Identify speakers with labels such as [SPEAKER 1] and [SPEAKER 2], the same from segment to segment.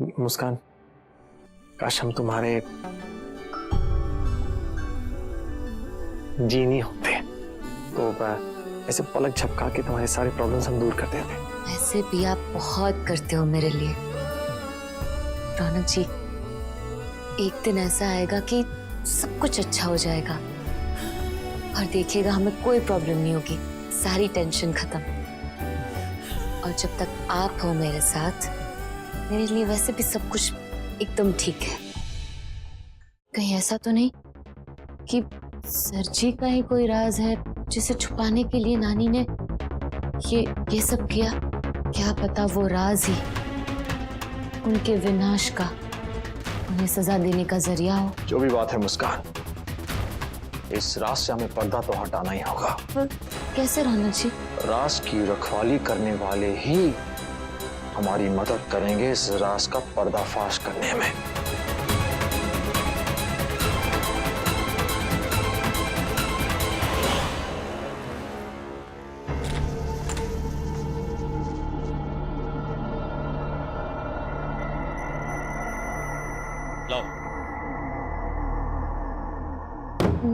[SPEAKER 1] मुस्कान, काश हम तुम्हारे जीनी होते तो ऐसे पलक झपका के तुम्हारे सारे प्रॉब्लम्स हम दूर कर देते।
[SPEAKER 2] ऐसे भी आप बहुत करते हो मेरे लिए। रौनक जी, एक दिन ऐसा आएगा कि सब कुछ अच्छा हो जाएगा और देखिएगा हमें कोई प्रॉब्लम नहीं होगी, सारी टेंशन खत्म। और जब तक आप हो मेरे साथ, मेरे लिए वैसे भी सब कुछ एकदम ठीक है। कहीं ऐसा तो नहीं कि सर जी का ही कोई राज है जिसे छुपाने के लिए नानी ने ये सब किया? क्या पता वो राज ही उनके विनाश का, उन्हें सजा देने का जरिया हो।
[SPEAKER 1] जो भी बात है मुस्कान, इस राज से हमें पर्दा तो हटाना ही होगा।
[SPEAKER 2] कैसे रौनक जी?
[SPEAKER 1] राज की रखवाली करने वाले ही हमारी मदद करेंगे इस राज का पर्दाफाश करने में।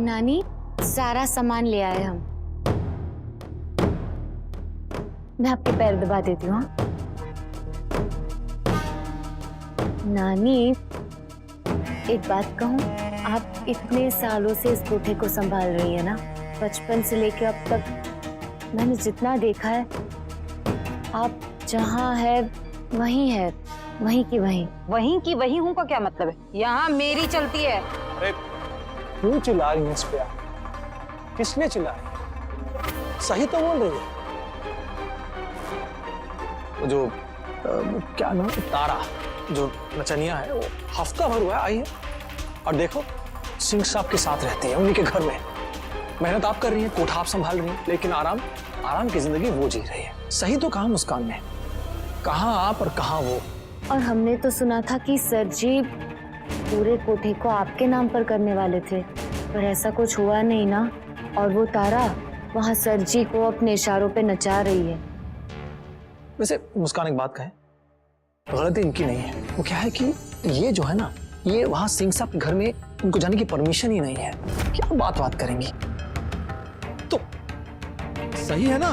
[SPEAKER 2] नानी, सारा सामान ले आए हम। मैं आपके पैर दबा देती हूँ। नानी, एक बात कहूँ, आप इतने सालों से इस कोठे को संभाल रही है ना, बचपन से लेकर अब तक मैंने जितना देखा है, आप जहाँ है वहीं है, वहीं की वहीं।
[SPEAKER 3] वहीं की वहीं हूँ का क्या मतलब है? यहाँ मेरी चलती है।
[SPEAKER 1] अरे क्यों चिल्ला रही है इस पे? किसने चिल्लाया? सही तो बोल रही है। वो जो क्या नाम, तारा जो नचनिया है, वो हफ्ता भर हुआ आई है और देखो सिंह साहब के साथ रहती है, उन्हीं के घर में। मेहनत आप कर रही हैं, कोठा आप संभाल रही हैं, लेकिन आराम की जिंदगी वो जी रही है। सही तो कहा मुस्कान ने, कहाँ आप और कहाँ वो।
[SPEAKER 2] और हमने तो सुना था कि सर जी पूरे कोठे को आपके नाम पर करने वाले थे, पर ऐसा कुछ हुआ नहीं ना। और वो तारा वहाँ सर जी को अपने इशारों पे नचा रही है।
[SPEAKER 1] वैसे मुस्कान एक बात कहे, गलती इनकी नहीं है। वो क्या है कि ये जो है ना, ये वहां सिंह साहब के घर में उनको जाने की परमिशन ही नहीं है। क्या बात करेंगी?
[SPEAKER 4] तो सही है ना।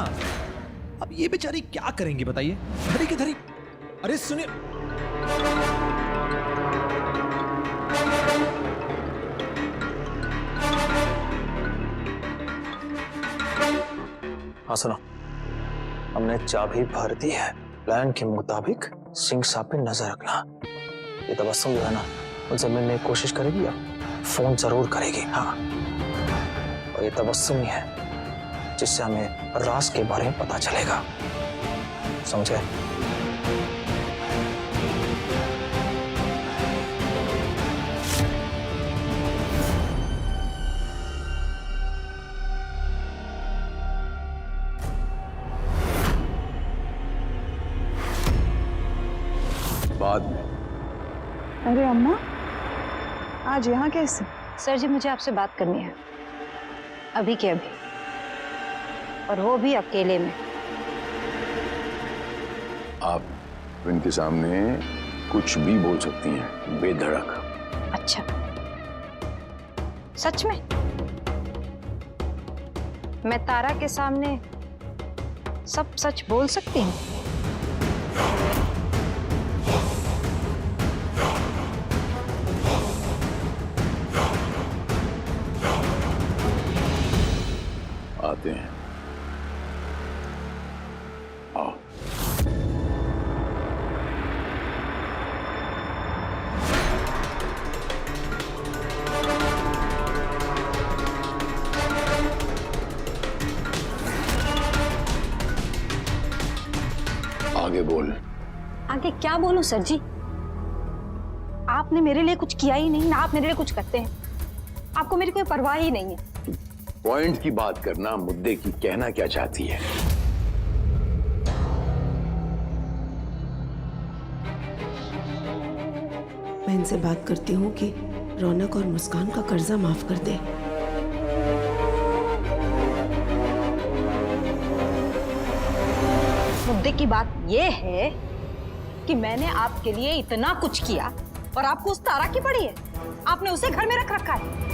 [SPEAKER 4] अब ये बेचारी क्या करेंगी बताइए? धरी की धरी। अरे सुनिए,
[SPEAKER 1] हाँ सुनो, हमने चाबी भर दी है। प्लान के मुताबिक सिंह साहब पे नजर रखना। ये तबस्सुम जो है ना, उनसे मिलने की कोशिश करेगी या फोन जरूर करेगी। हाँ, और ये तबस्सुम ही है जिससे हमें राज के बारे में पता चलेगा। समझे?
[SPEAKER 5] बाद में।
[SPEAKER 3] अरे अम्मा, आज यहाँ कैसे? सर जी, मुझे आपसे बात करनी है, अभी के अभी, और वो भी अकेले में।
[SPEAKER 5] आप इनके सामने कुछ भी बोल सकती हैं, बेधड़क।
[SPEAKER 3] अच्छा, सच में? मैं तारा के सामने सब सच बोल सकती हूँ?
[SPEAKER 5] आते हैं, आओ। आगे बोल।
[SPEAKER 3] आगे क्या बोलूं सर जी? आपने मेरे लिए कुछ किया ही नहीं ना, आप मेरे लिए कुछ करते हैं। आपको मेरी कोई परवाह ही नहीं है।
[SPEAKER 5] पॉइंट की बात करना, मुद्दे की कहना क्या चाहती है?
[SPEAKER 6] मैं इनसे बात करती हूँ कि रौनक और मुस्कान का कर्जा माफ कर दे।
[SPEAKER 3] मुद्दे की बात ये है कि मैंने आपके लिए इतना कुछ किया और आपको उस तारा की पड़ी है? आपने उसे घर में रख रखा है।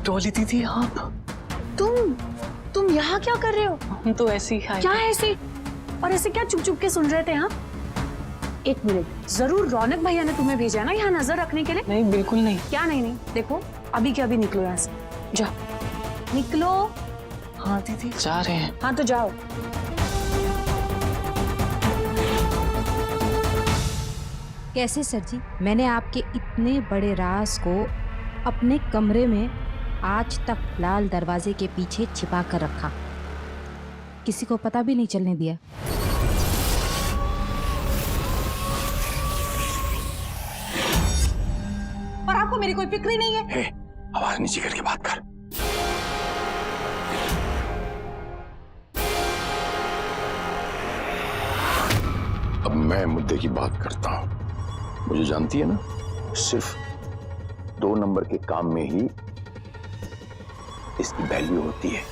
[SPEAKER 1] डॉली दीदी आप?
[SPEAKER 3] तुम यहाँ क्या कर रहे हो?
[SPEAKER 1] हम तो ऐसे ही आए।
[SPEAKER 3] क्या है ऐसे? और ऐसे क्या चुप चुप के सुन रहे थे? हाँ, एक मिनट, जरूर रौनक भैया ने तुम्हें भेजा है ना यहाँ नजर रखने के लिए?
[SPEAKER 1] नहीं, बिल्कुल नहीं।
[SPEAKER 3] क्या नहीं? देखो अभी के अभी निकलो यहाँ से, जाओ निकलो।
[SPEAKER 1] हाँ दीदी जा रहे हैं।
[SPEAKER 3] हाँ तो जाओ।
[SPEAKER 7] कैसे सर जी, मैंने आपके इतने बड़े राज को अपने कमरे में आज तक लाल दरवाजे के पीछे छिपा कर रखा, किसी को पता भी नहीं चलने दिया।
[SPEAKER 3] और आपको मेरी कोई फिक्र ही नहीं है?
[SPEAKER 5] हे, आवाज नीचे करके बात कर। अब मैं मुद्दे की बात करता हूं। मुझे जानती है ना, सिर्फ 2 नंबर के काम में ही इसकी वैल्यू होती है,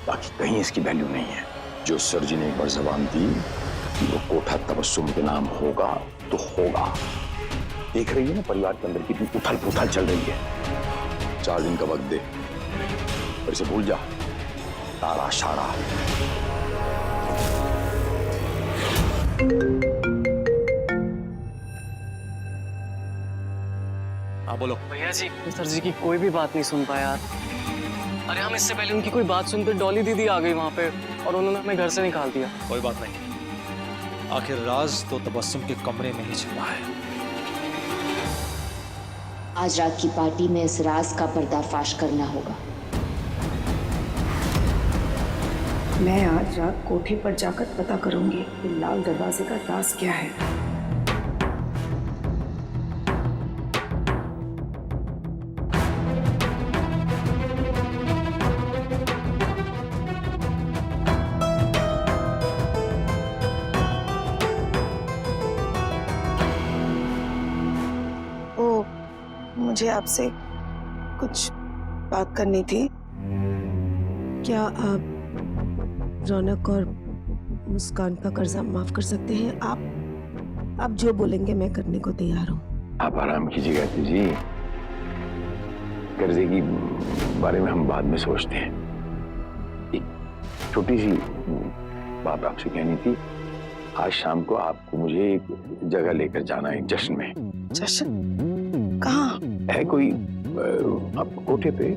[SPEAKER 5] बाकी कहीं इसकी वैल्यू नहीं है। जो सर जी ने एक बार जबान दी कि वो कोठा तबस्सुम के नाम होगा तो होगा। देख रही है ना परिवार के अंदर कितनी उथल पुथल चल रही है। 4 दिन का वक्त दे और इसे भूल जा, तारा शारा।
[SPEAKER 4] हाँ बोलो।
[SPEAKER 1] भैया जी, सर जी की कोई भी बात नहीं सुन पाया यार। अरे हम इससे पहले उनकी कोई बात सुनते डॉली दीदी आ गई वहां पे और उन्होंने हमें घर से निकाल दिया।
[SPEAKER 4] कोई बात नहीं, आखिर राज तो तबस्सुम के कमरे में ही छिपा है।
[SPEAKER 2] आज रात की पार्टी में इस राज का पर्दाफाश करना होगा।
[SPEAKER 6] मैं आज रात कोठे पर जाकर पता करूंगी कि लाल दरवाजे का राज क्या है। मुझे आपसे कुछ बात करनी थी। क्या आप रौनक और मुस्कान का कर्जा माफ कर सकते हैं? आप जो बोलेंगे मैं करने को तैयार हूँ।
[SPEAKER 5] आप आराम कीजिए गायत्री जी, कर्जे की बारे में हम बाद में सोचते हैं। एक छोटी सी बात आपसे कहनी थी। आज शाम को आपको मुझे एक जगह लेकर जाना है, एक जश्न में।
[SPEAKER 6] जश्न? कहाँ?
[SPEAKER 5] है कोई आप कोठे पे।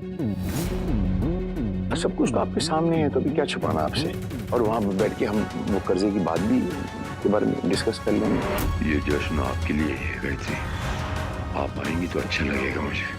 [SPEAKER 5] सब कुछ तो आपके सामने है, तो अभी क्या छुपाना आपसे। और वहां बैठ के हम वो कर्जे की बात भी के बारे में डिस्कस कर लेंगे। ये जश्न आपके लिए है गायत्री, आप आएंगी तो अच्छा लगेगा मुझे।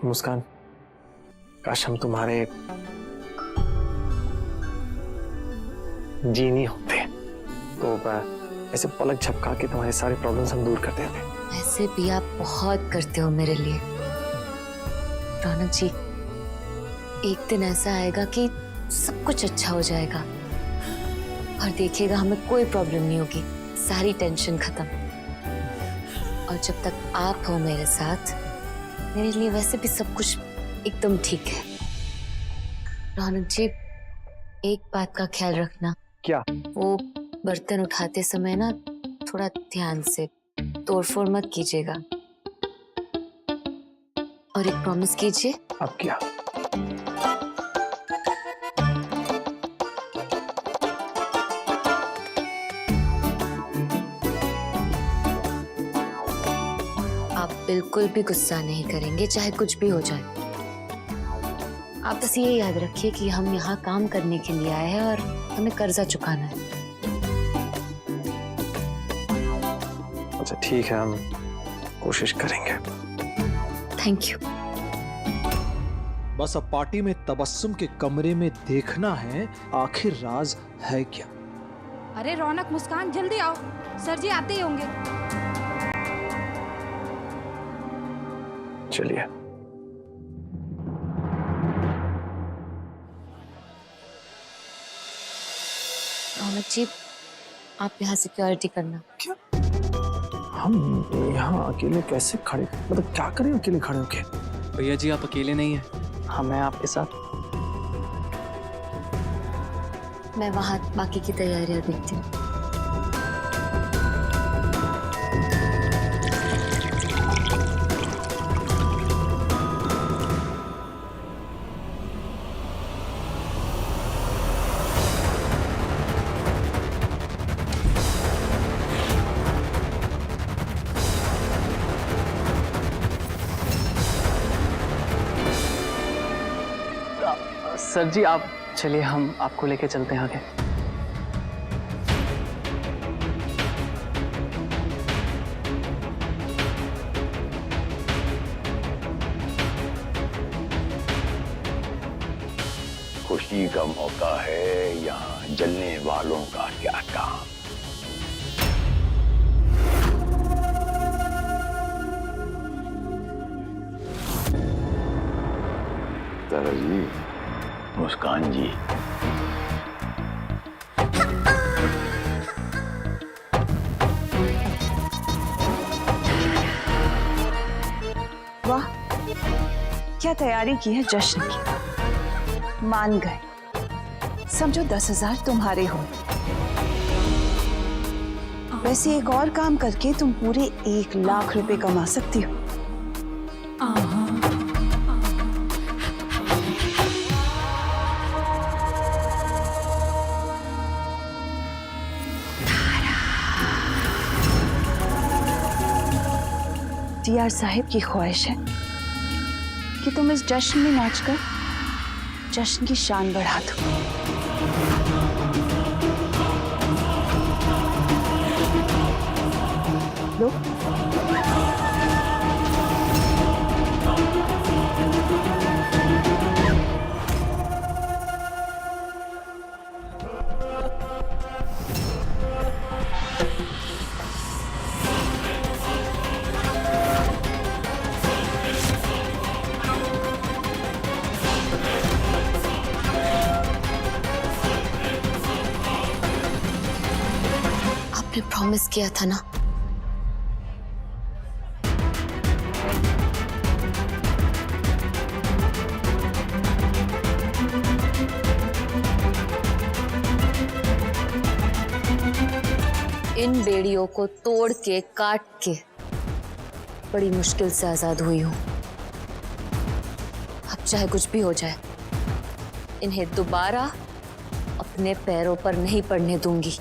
[SPEAKER 1] मुस्कान, काश हम तुम्हारे जीनी होते तो ऐसे पलक झपका के तुम्हारे सारे प्रॉब्लम्स हम दूर कर देते।
[SPEAKER 2] ऐसे भी आप बहुत करते हो मेरे लिए रौनक जी। एक दिन ऐसा आएगा कि सब कुछ अच्छा हो जाएगा और देखिएगा हमें कोई प्रॉब्लम नहीं होगी, सारी टेंशन खत्म। और जब तक आप हो मेरे साथ, मेरे लिए वैसे भी सब कुछ एकदम ठीक है। रौनक जी, एक बात का ख्याल रखना।
[SPEAKER 1] क्या?
[SPEAKER 2] वो बर्तन उठाते समय ना थोड़ा ध्यान से, तोड़फोड़ मत कीजिएगा। और एक प्रॉमिस कीजिए।
[SPEAKER 1] अब क्या?
[SPEAKER 2] बिल्कुल भी गुस्सा नहीं करेंगे, चाहे कुछ भी हो जाए। आप बस ये याद रखिए कि हम यहाँ काम करने के लिए आए हैं और हमें कर्जा चुकाना है।
[SPEAKER 1] अच्छा ठीक है, हम कोशिश करेंगे।
[SPEAKER 2] Thank you.
[SPEAKER 4] बस अब पार्टी में तबस्सुम के कमरे में देखना है आखिर राज है क्या।
[SPEAKER 7] अरे रौनक, मुस्कान, जल्दी आओ, सर जी आते ही होंगे।
[SPEAKER 1] चलिए।
[SPEAKER 2] रौनक जी, आप यहाँ सिक्योरिटी करना।
[SPEAKER 1] हम यहाँ अकेले कैसे खड़े, मतलब क्या करें अकेले खड़े होके?
[SPEAKER 8] भैया जी आप अकेले नहीं हैं।
[SPEAKER 1] हाँ, मैं आपके साथ।
[SPEAKER 2] मैं वहाँ बाकी की तैयारियां देखती हूँ।
[SPEAKER 8] सर जी आप चलिए, हम आपको लेके चलते हैं आगे।
[SPEAKER 5] खुशी का मौका है, यहाँ जलने वालों का क्या काम। तारा जी, मुस्कान जी,
[SPEAKER 3] वाह, क्या तैयारी की है जश्न की। मान गए, समझो 10,000 तुम्हारे हो। वैसे एक और काम करके तुम पूरे 1,00,000 रुपए कमा सकती हो। टीआर साहिब की ख्वाहिश है कि तुम इस जश्न में नाचकर जश्न की शान बढ़ा दो। लो,
[SPEAKER 2] आपने प्रॉमिस किया था ना। इन बेड़ियों को तोड़ के काट के बड़ी मुश्किल से आजाद हुई हूं। अब चाहे कुछ भी हो जाए, इन्हें दोबारा अपने पैरों पर नहीं पड़ने दूंगी।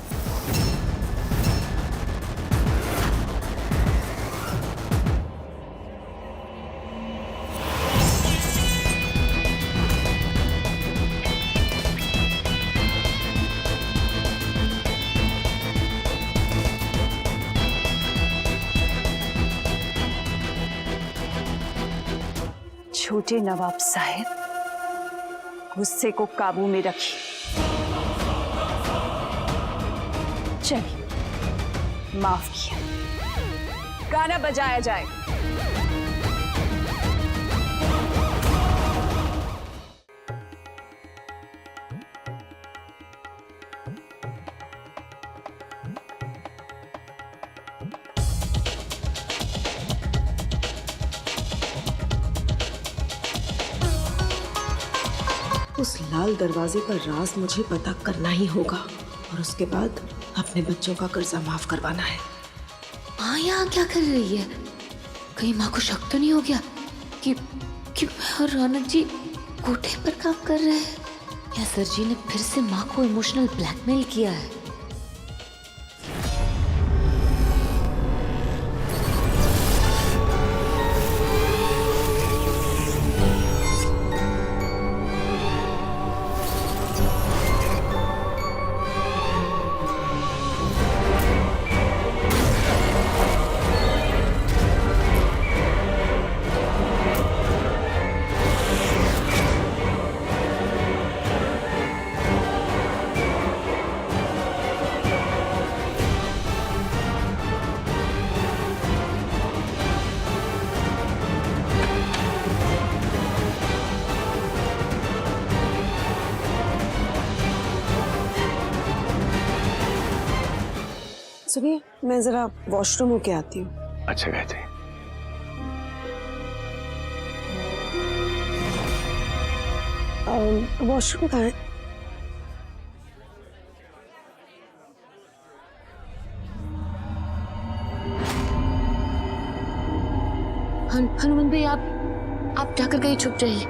[SPEAKER 3] छोटे नवाब साहब, गुस्से को काबू में रखिए। चलिए, माफ किया। गाना बजाया जाए।
[SPEAKER 6] उस लाल दरवाजे का राज मुझे पता करना ही होगा और उसके बाद अपने बच्चों का कर्जा माफ करवाना है।
[SPEAKER 2] माँ यहाँ क्या कर रही है? कहीं माँ को शक तो नहीं हो गया कि मैं और रौनक जी कोठे पर काम कर रहे हैं? या सर जी ने फिर से माँ को इमोशनल ब्लैकमेल किया है?
[SPEAKER 6] सुनिए, मैं जरा वॉशरूम होके आती हूँ।
[SPEAKER 5] अच्छा गायत्री।
[SPEAKER 6] वॉशरूम कहाँ है?
[SPEAKER 2] हनुमान भाई, आप जाकर कहीं छुप जाइए।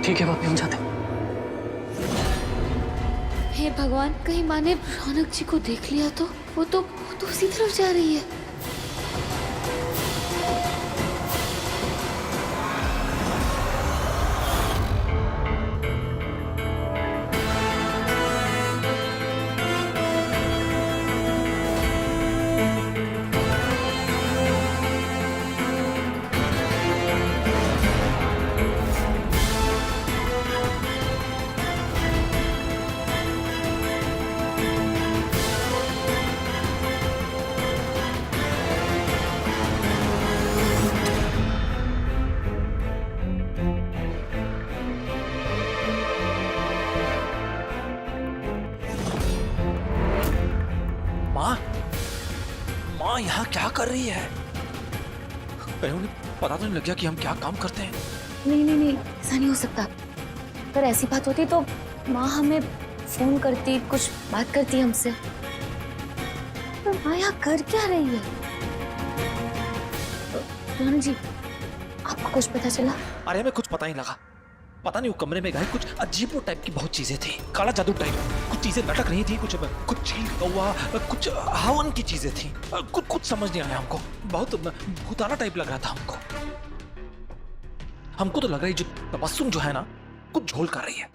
[SPEAKER 8] ठीक है भाभी, हम जाते हैं।
[SPEAKER 2] हे भगवान, कहीं माँ ने रौनक जी को देख लिया तो वो तो उसी तरफ जा रही है।
[SPEAKER 4] माँ यहाँ क्या कर रही है? कहीं उन्हें पता तो नहीं लग गया कि हम क्या काम करते हैं?
[SPEAKER 2] नहीं, ऐसा नहीं हो सकता। अगर ऐसी बात होती तो माँ हमें फोन करती, कुछ बात करती हमसे। पर माँ यहाँ कर क्या रही है? रौनक जी, आपको कुछ पता चला?
[SPEAKER 4] अरे हमें कुछ पता ही लगा। पता नहीं वो कमरे में गए, कुछ अजीब टाइप की बहुत चीजें थी, काला जादू टाइप। कुछ चीजें लटक रही थी, कुछ चील कौवा, कुछ हवन की चीजें थी। कुछ समझ नहीं आया हमको। बहुत भूताना टाइप लग रहा था हमको तो लग रहा है जो तबस्सुम जो है ना, कुछ झोल कर रही है।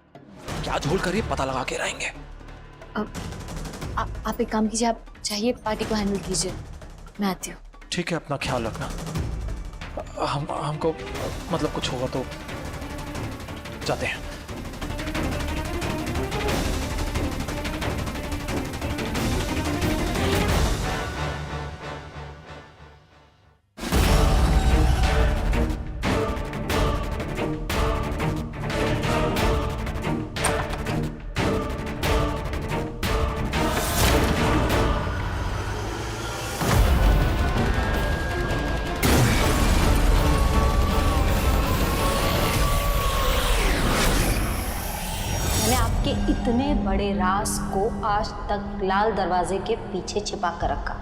[SPEAKER 4] क्या झोल कर रही है पता लगा के रहेंगे।
[SPEAKER 2] आप एक काम कीजिए, आप चाहिए पार्टी को हैंडल कीजिए, मैं आती हूँ।
[SPEAKER 4] ठीक है, अपना ख्याल रखना। हमको मतलब कुछ होगा तो जाते हैं।
[SPEAKER 7] के इतने बड़े राज को आज तक लाल दरवाजे के पीछे छिपा कर रखा।